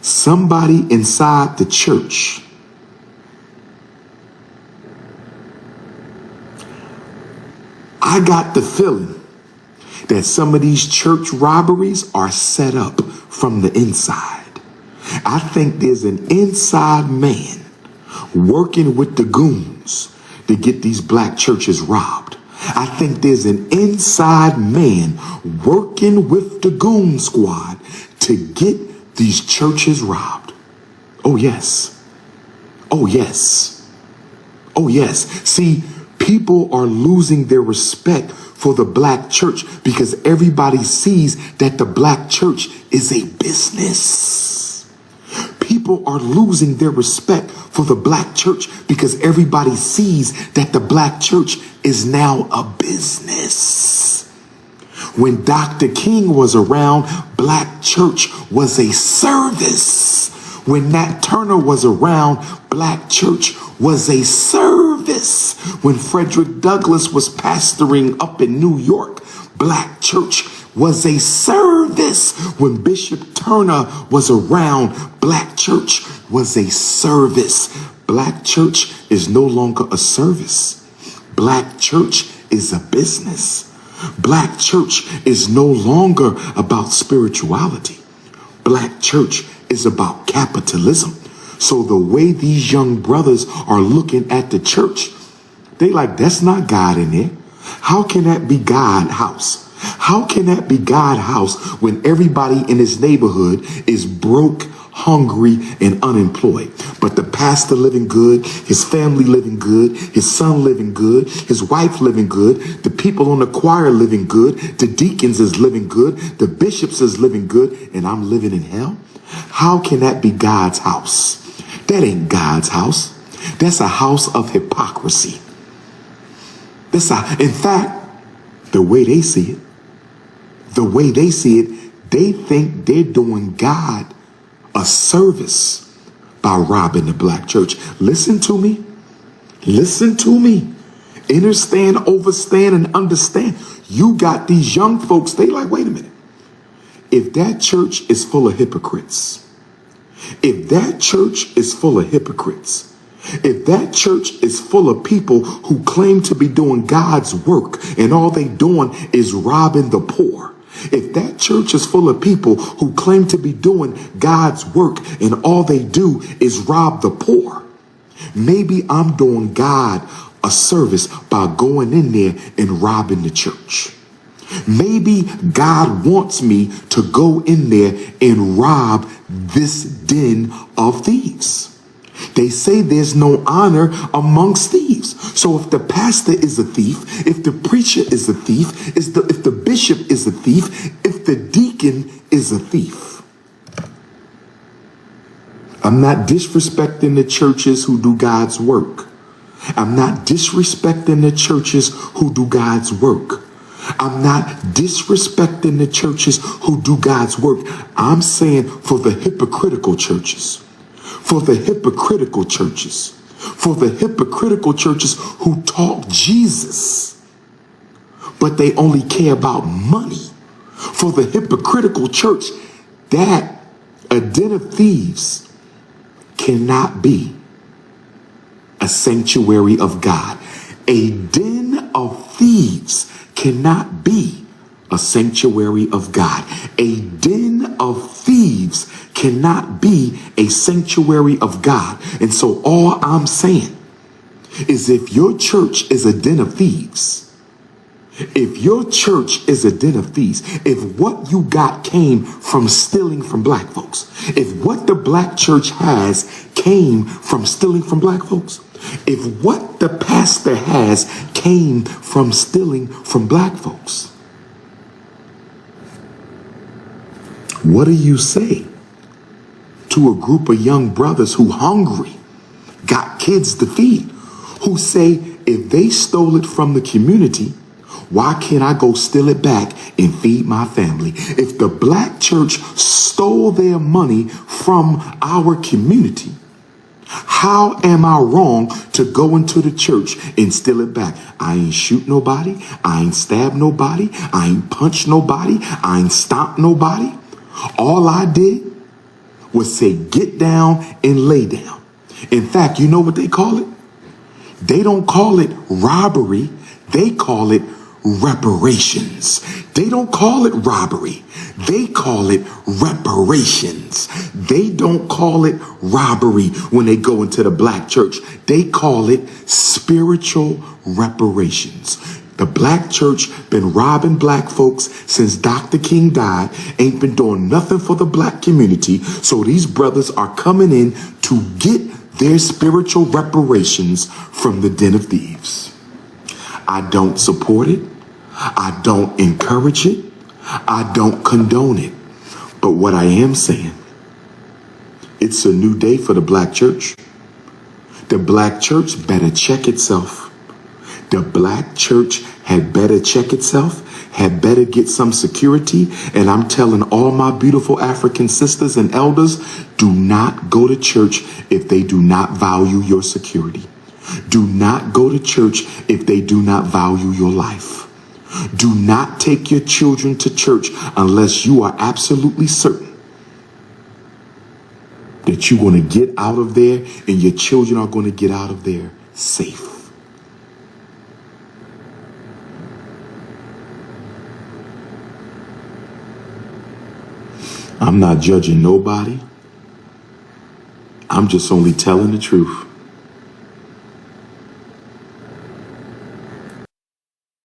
somebody inside the church I got the feeling that some of these church robberies are set up from the inside. I think there's an inside man working with the goons to get these black churches robbed. I think there's an inside man working with the goon squad to get these churches robbed. Oh, yes. Oh, yes. Oh, yes. See, people are losing their respect for the black church because everybody sees that the black church is a business. People are losing their respect for the black church because everybody sees that the black church is now a business. When Dr. King was around, black church was a service. When Nat Turner was around, black church was a service. When Frederick Douglass was pastoring up in New York, black church was a service. When Bishop Turner was around, black church was a service. Black church is no longer a service. Black church is a business. Black church is no longer about spirituality. Black church is about capitalism. So the way these young brothers are looking at the church, they like, that's not God in there. How can that be God house? How can that be God house when everybody in his neighborhood is broke, hungry, and unemployed? But the pastor living good, his family living good, his son living good, his wife living good, the people on the choir living good, the deacons is living good, the bishops is living good, and I'm living in hell? How can that be God's house? That ain't God's house. That's a house of hypocrisy. In fact, the way they see it, they think they're doing God a service by robbing the black church. Listen to me. Listen to me. Understand, overstand, and understand. You got these young folks, they like, wait a minute. If that church is full of hypocrites, if that church is full of hypocrites, if that church is full of people who claim to be doing God's work and all they doing is robbing the poor, if that church is full of people who claim to be doing God's work and all they do is rob the poor, maybe I'm doing God a service by going in there and robbing the church. Maybe God wants me to go in there and rob this den of thieves. They say there's no honor amongst thieves. So if the pastor is a thief, if the preacher is a thief, if the bishop is a thief, if the deacon is a thief. I'm not disrespecting the churches who do God's work. I'm not disrespecting the churches who do God's work. I'm not disrespecting the churches who do God's work. I'm saying for the hypocritical churches. For the hypocritical churches. For the hypocritical churches who talk Jesus, but they only care about money. For the hypocritical church, that a den of thieves cannot be a sanctuary of God. A den of thieves cannot be a sanctuary of God. A den of thieves cannot be a sanctuary of God. And so all I'm saying is if your church is a den of thieves, if your church is a den of thieves, if what you got came from stealing from black folks, if what the black church has came from stealing from black folks, if what the pastor has came from stealing from black folks, what do you say to a group of young brothers who hungry, got kids to feed, who say if they stole it from the community, why can't I go steal it back and feed my family? If the black church stole their money from our community, how am I wrong to go into the church and steal it back? I ain't shoot nobody. I ain't stab nobody. I ain't punch nobody. I ain't stomp nobody. All I did would say, get down and lay down. In fact, you know what they call it? They don't call it robbery. They call it reparations. They don't call it robbery. They call it reparations. They don't call it robbery when they go into the black church. They call it spiritual reparations. The black church been robbing black folks since Dr. King died, ain't been doing nothing for the black community. So these brothers are coming in to get their spiritual reparations from the den of thieves. I don't support it. I don't encourage it. I don't condone it. But what I am saying, it's a new day for the black church. The black church better check itself. The black church had better check itself, had better get some security. And I'm telling all my beautiful African sisters and elders, do not go to church if they do not value your security. Do not go to church if they do not value your life. Do not take your children to church unless you are absolutely certain that you're going to get out of there and your children are going to get out of there safe. I'm not judging nobody. I'm just only telling the truth.